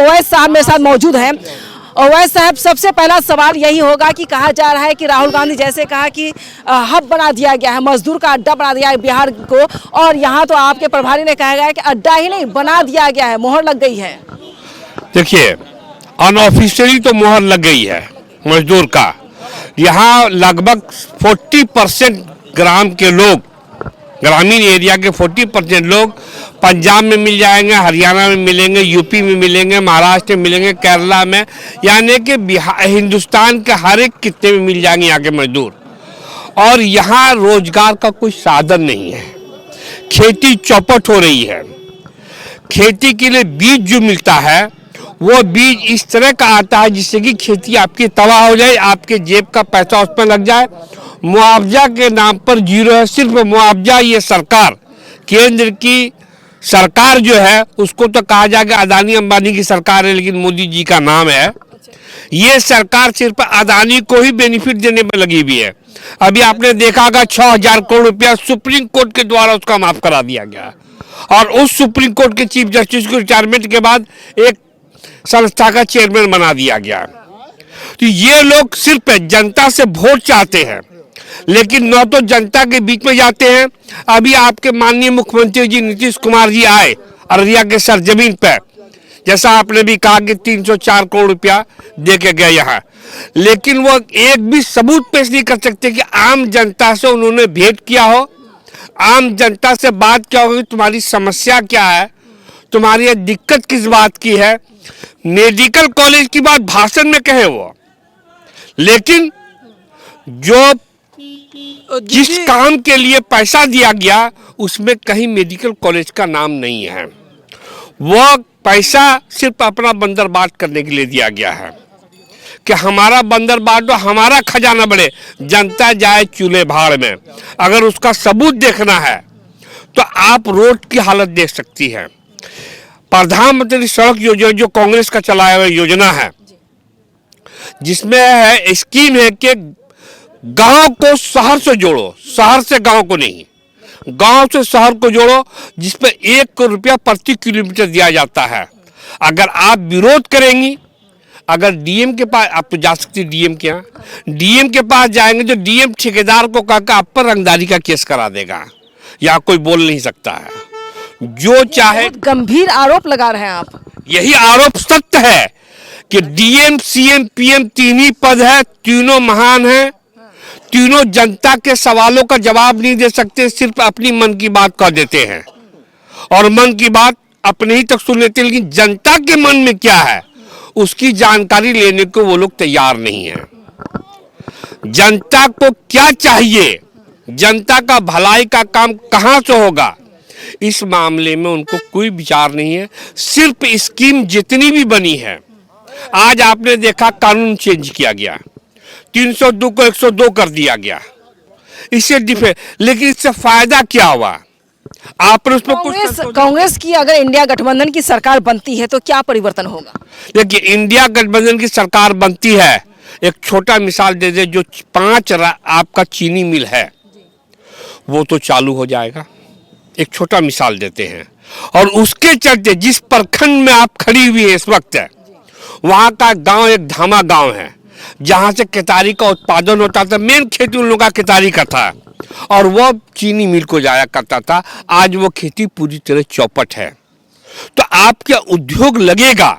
अवैध साहब मेरे साथ मौजूद हैं। अवैध साहब, सबसे पहला सवाल यही होगा कि कहा जा रहा है कि राहुल गांधी जैसे कहा कि हब बना दिया गया है, मजदूर का अड्डा बना दिया है बिहार को, और यहाँ तो आपके प्रभारी ने कहा गया है कि अड्डा ही नहीं बना दिया गया है, मोहर लग गई है। देखिए, अनऑफिशियली तो मोहर लग गई है मजदूर का। यहाँ लगभग 40% ग्रामीण एरिया के 40% लोग पंजाब में मिल जाएंगे, हरियाणा में मिलेंगे, यूपी में मिलेंगे, महाराष्ट्र में मिलेंगे, केरला में, यानी कि हिंदुस्तान के हर एक कित्ते में मिल जाएंगे यहाँ के मजदूर। और यहाँ रोजगार का कोई साधन नहीं है, खेती चौपट हो रही है। खेती के लिए बीज जो मिलता है वो बीज इस तरह का आता है जिससे कि खेती आपकी तबाह हो जाए, आपके जेब का पैसा उसमें लग जाए। मुआवजा के नाम पर जीरो है, सिर्फ मुआवजा। ये सरकार, केंद्र की सरकार जो है उसको तो कहा जाएगा अदानी अंबानी की सरकार है, लेकिन मोदी जी का नाम है। ये सरकार सिर्फ अदानी को ही बेनिफिट देने में लगी हुई है। अभी आपने देखा होगा 6,000 करोड़ रुपया सुप्रीम कोर्ट के द्वारा उसका माफ करा दिया गया, और उस सुप्रीम कोर्ट के चीफ जस्टिस को रिटायरमेंट के बाद एक संस्था का चेयरमैन बना दिया गया। तो ये लोग सिर्फ जनता से वोट चाहते हैं, लेकिन न तो जनता के बीच में जाते हैं। अभी आपके माननीय मुख्यमंत्री जी नीतीश कुमार जी आए अररिया के सरजमीन पर, जैसा आपने भी कहा कि 304 करोड़ रुपया दे के गए यहाँ, लेकिन वो एक भी सबूत पेश नहीं कर सकते कि आम जनता से उन्होंने भेंट किया हो, आम जनता से बात क्या होगी, तुम्हारी समस्या क्या है, तुम्हारी दिक्कत किस बात की है। मेडिकल कॉलेज की बात भाषण में कहे वो, लेकिन जो जिस काम के लिए पैसा दिया गया उसमें कहीं मेडिकल कॉलेज का नाम नहीं है। वो पैसा सिर्फ अपना बंदर बाट करने के लिए दिया गया है कि हमारा बंदर बांटो, हमारा खजाना बढ़े, जनता जाए चूल्हे भाड़ में। अगर उसका सबूत देखना है तो आप रोड की हालत देख सकती है। प्रधानमंत्री सड़क योजना जो कांग्रेस का चलाया हुआ योजना है, जिसमें है स्कीम है कि गांव को शहर से जोड़ो, शहर से गांव को नहीं, गांव से शहर को जोड़ो, जिस पर 1 रुपया प्रति किलोमीटर दिया जाता है। अगर आप विरोध करेंगी, अगर डीएम के पास, आप तो जा सकती डीएम के यहाँ, डीएम के पास जाएंगे तो डीएम ठेकेदार को कहकर आप पर रंगदारी का केस करा देगा, या कोई बोल नहीं सकता है। जो चाहे, गंभीर आरोप लगा रहे हैं आप। यही आरोप सत्य है कि डीएम सीएम पीएम तीन ही पद है, तीनों महान हैं, तीनों जनता के सवालों का जवाब नहीं दे सकते, सिर्फ अपनी मन की बात कह देते हैं, और मन की बात अपने ही तक सुन लेते हैं, लेकिन जनता के मन में क्या है उसकी जानकारी लेने को वो लोग तैयार नहीं है। जनता को क्या चाहिए, जनता का भलाई का काम कहां से होगा, इस मामले में उनको कोई विचार नहीं है। सिर्फ स्कीम जितनी भी बनी है, आज आपने देखा कानून चेंज किया गया, 302 को 102 कर दिया गया, इससे लेकिन इससे फायदा क्या हुआ? आपने उसमें कांग्रेस की अगर इंडिया गठबंधन की सरकार बनती है तो क्या परिवर्तन होगा? देखिए, इंडिया गठबंधन की सरकार बनती है, एक छोटा मिसाल दे दे, जो 5 आपका चीनी मिल है वो तो चालू हो जाएगा। एक छोटा मिसाल देते हैं, और उसके चलते जिस प्रखंड में आप खड़ी हुई है इस वक्त, वहां का गांव एक धामा गांव है, जहां से केतारी का उत्पादन होता था। मेन खेती उन लोगों का केतारी का था, और वो चीनी मिल को जाया करता था। आज वो खेती पूरी तरह चौपट है। तो आपके उद्योग लगेगा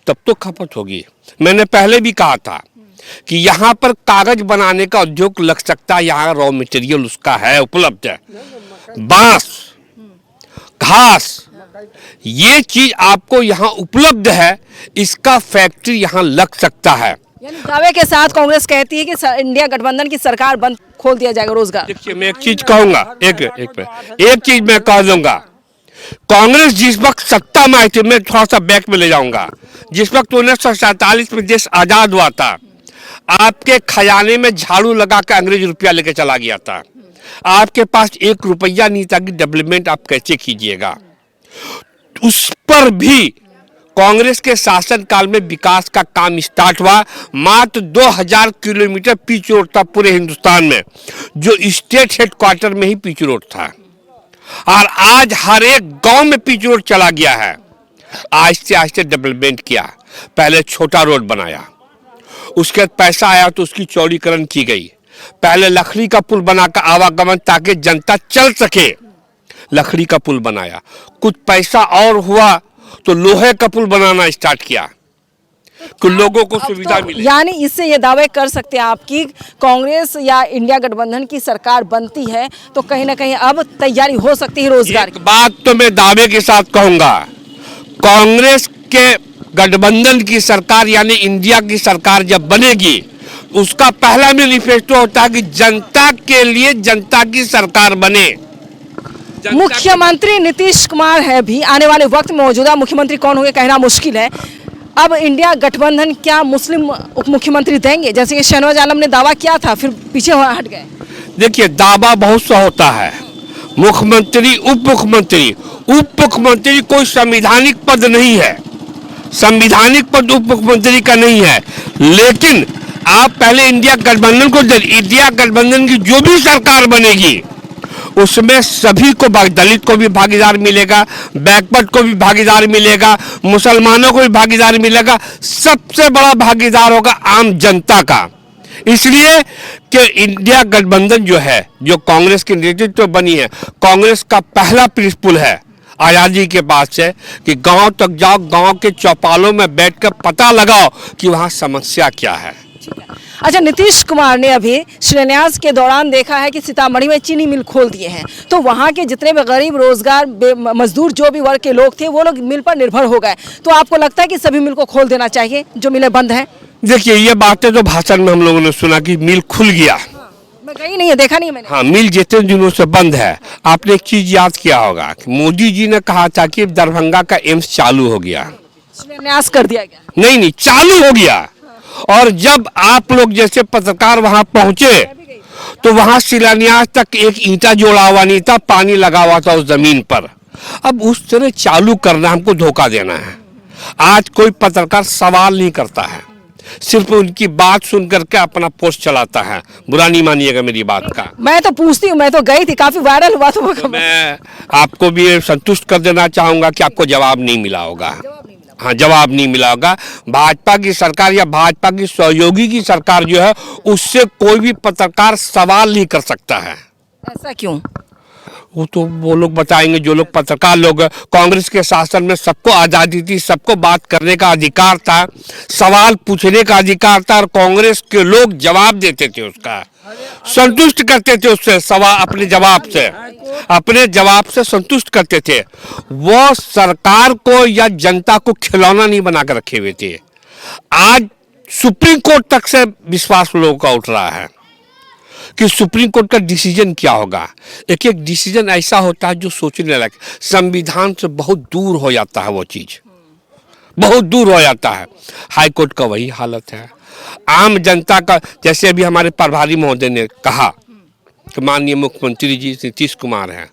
तब तो खपत होगी। मैंने पहले भी कहा था कि यहाँ पर कागज बनाने का उद्योग लग सकता है, यहाँ रॉ मटेरियल उसका है, उपलब्ध है। बांस, घास, ये चीज आपको यहाँ उपलब्ध है, इसका फैक्ट्री यहाँ लग सकता है। यानी दावे के साथ कांग्रेस कहती है कि इंडिया गठबंधन की सरकार बंद खोल दिया जाएगा रोजगार। देखिए, मैं एक चीज कहूंगा, एक चीज मैं कह दूंगा, कांग्रेस जिस वक्त सत्ता में आई थी, मैं थोड़ा सा बैक में ले जाऊंगा, जिस वक्त 1947 में देश आजाद हुआ था, आपके खजाने में झाड़ू लगा के अंग्रेज रुपया लेके चला गया था। आपके पास 1 रुपया नहीं था कि डेवलपमेंट आप कैसे कीजिएगा। उस पर भी कांग्रेस के शासन काल में विकास का काम स्टार्ट हुआ। मात्र 2000 किलोमीटर पिच रोड था पूरे हिंदुस्तान में, जो स्टेट हेडक्वार्टर में ही पिच रोड था, और आज हर एक गांव में पिच रोड चला गया है। आहिस्ते आहिस्ते डेवलपमेंट किया। पहले छोटा रोड बनाया, उसके बाद पैसा आया तो उसकी चौड़ीकरण की गई। पहले लकड़ी का पुल बनाकर आवागमन ताकि जनता चल सके, लकड़ी का पुल बनाया। कुछ पैसा और हुआ तो लोहे का पुल बनाना स्टार्ट किया कि लोगों को सुविधा मिले। यानी इससे ये दावे कर सकते हैं आप कि कांग्रेस या इंडिया गठबंधन की सरकार बनती है तो कहीं ना कहीं अब तैयारी हो सकती है रोजगार एक बात तो मैं दावे के साथ कहूंगा, कांग्रेस के गठबंधन की सरकार यानी इंडिया की सरकार जब बनेगी, उसका पहला मैनिफेस्टो होता है कि जनता के लिए जनता की सरकार बने। मुख्यमंत्री नीतीश कुमार है भी आने वाले वक्त में मौजूदा मुख्यमंत्री कौन होंगे कहना मुश्किल है। अब इंडिया गठबंधन क्या मुस्लिम उप मुख्यमंत्री देंगे, जैसे कि शहनवाज आलम ने दावा किया था फिर पीछे हट गए। देखिए, दावा बहुत सा होता है, मुख्यमंत्री उप मुख्यमंत्री कोई संवैधानिक पद नहीं है, संवैधानिक पद उप मुख्यमंत्री का नहीं है। लेकिन आप पहले इंडिया गठबंधन को, इंडिया गठबंधन की जो भी सरकार बनेगी उसमें सभी को, दलित को भी भागीदार मिलेगा, बैकवर्ड को भी भागीदार मिलेगा, मुसलमानों को भी भागीदार मिलेगा, सबसे बड़ा भागीदार होगा आम जनता का। इसलिए कि इंडिया गठबंधन जो है, जो कांग्रेस के नेतृत्व बनी है, कांग्रेस का पहला प्रिंसिपल है आजादी के बाद से कि गांव तक जाओ, गांव के चौपालों में बैठकर पता लगाओ कि वहां समस्या क्या है। अच्छा, नीतीश कुमार ने अभी शिलान्यास के दौरान देखा है कि सीतामढ़ी में चीनी मिल खोल दिए हैं, तो वहाँ के जितने भी गरीब रोजगार मजदूर जो भी वर्ग के लोग थे वो लोग मिल पर निर्भर हो गए। तो आपको लगता है कि सभी मिल को खोल देना चाहिए जो मिलें बंद हैं? देखिए, ये बातें तो भाषण में हम लोगों ने सुना कि मिल खुल गया, मैं गई नहीं है, देखा नहीं मैंने। हाँ, मिल जितने दिनों से बंद है। आपने एक चीज याद किया होगा कि मोदी जी ने कहा था कि दरभंगा का एम्स चालू हो गया, शिलान्यास कर दिया गया। नहीं, चालू हो गया। और जब आप लोग जैसे पत्रकार वहां पहुंचे तो वहां शिलान्यास तक एक ईंटा जोड़ा हुआ नहीं था, पानी लगा हुआ था उस जमीन पर। अब उस तरह चालू करना हमको धोखा देना है। आज कोई पत्रकार सवाल नहीं करता है, सिर्फ उनकी बात सुन करके अपना पोस्ट चलाता है। बुरा नहीं मानिएगा मेरी बात का। मैं तो पूछती हूँ, मैं तो गई थी, काफी वायरल हुआ था वो। मैं आपको भी संतुष्ट कर देना चाहूंगा कि आपको जवाब नहीं मिला होगा। हाँ, जवाब नहीं मिला होगा। भाजपा की सरकार या भाजपा की सहयोगी की सरकार जो है, उससे कोई भी पत्रकार सवाल नहीं कर सकता है। ऐसा क्यों? वो तो वो लोग बताएंगे, जो लोग पत्रकार लोग। कांग्रेस के शासन में सबको आज़ादी थी, सबको बात करने का अधिकार था, सवाल पूछने का अधिकार था, और कांग्रेस के लोग जवाब देते थे, उसका संतुष्ट करते थे, उससे सवाल अपने जवाब से संतुष्ट करते थे। वो सरकार को या जनता को खिलौना नहीं बना कर रखे हुए थे। आज सुप्रीम कोर्ट तक से विश्वास लोगों का उठ रहा है कि सुप्रीम कोर्ट का डिसीजन क्या होगा। एक एक डिसीजन ऐसा होता है जो सोचने लायक, संविधान से बहुत दूर हो जाता है, वो चीज बहुत दूर हो जाता है। हाई कोर्ट का वही हालत है। आम जनता का, जैसे अभी हमारे प्रभारी महोदय ने कहा कि माननीय मुख्यमंत्री जी नीतीश कुमार हैं,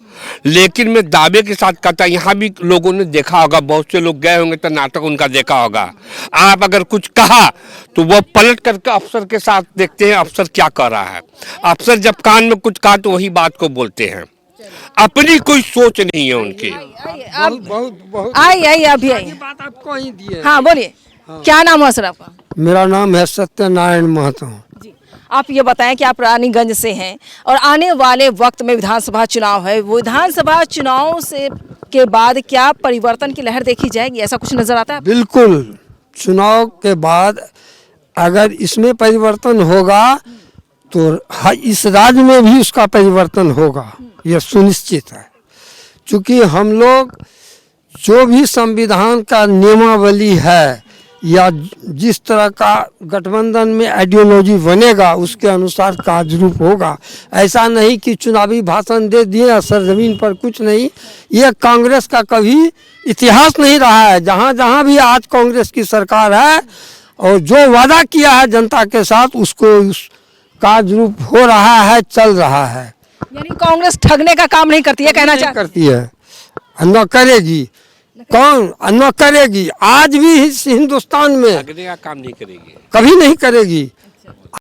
लेकिन मैं दावे के साथ कहता, यहाँ भी लोगों ने देखा होगा, बहुत से लोग गए होंगे तो नाटक उनका देखा होगा। आप अगर कुछ कहा तो वो पलट करके अफसर के साथ देखते हैं अफसर क्या कर रहा है। अफसर जब कान में कुछ कहा तो वही बात को बोलते हैं, अपनी कोई सोच नहीं है उनकी। आई अभी आई बात आपको ही दी है। हाँ बोलिए, क्या नाम है सर आपका? मेरा नाम है सत्यनारायण महतो। जी, आप ये बताएं कि आप रानीगंज से हैं और आने वाले वक्त में विधानसभा चुनाव है, विधानसभा चुनाव से के बाद क्या परिवर्तन की लहर देखी जाएगी, ऐसा कुछ नजर आता है? बिल्कुल, चुनाव के बाद अगर इसमें परिवर्तन होगा तो इस राज्य में भी उसका परिवर्तन होगा, यह सुनिश्चित है। क्योंकि हम लोग जो भी संविधान का नियमावली है या जिस तरह का गठबंधन में आइडियोलॉजी बनेगा उसके अनुसार कार्यरूप होगा। ऐसा नहीं कि चुनावी भाषण दे दिए और सरजमीन पर कुछ नहीं। ये कांग्रेस का कभी इतिहास नहीं रहा है। जहाँ जहाँ भी आज कांग्रेस की सरकार है और जो वादा किया है जनता के साथ उसको उस कार्यरूप हो रहा है, चल रहा है। यानी कांग्रेस ठगने का काम नहीं करती है, कहना चाहते? करती है, न करेगी। कौन न करेगी? आज भी इस हिंदुस्तान में ठगने का काम नहीं करेगी, कभी नहीं करेगी।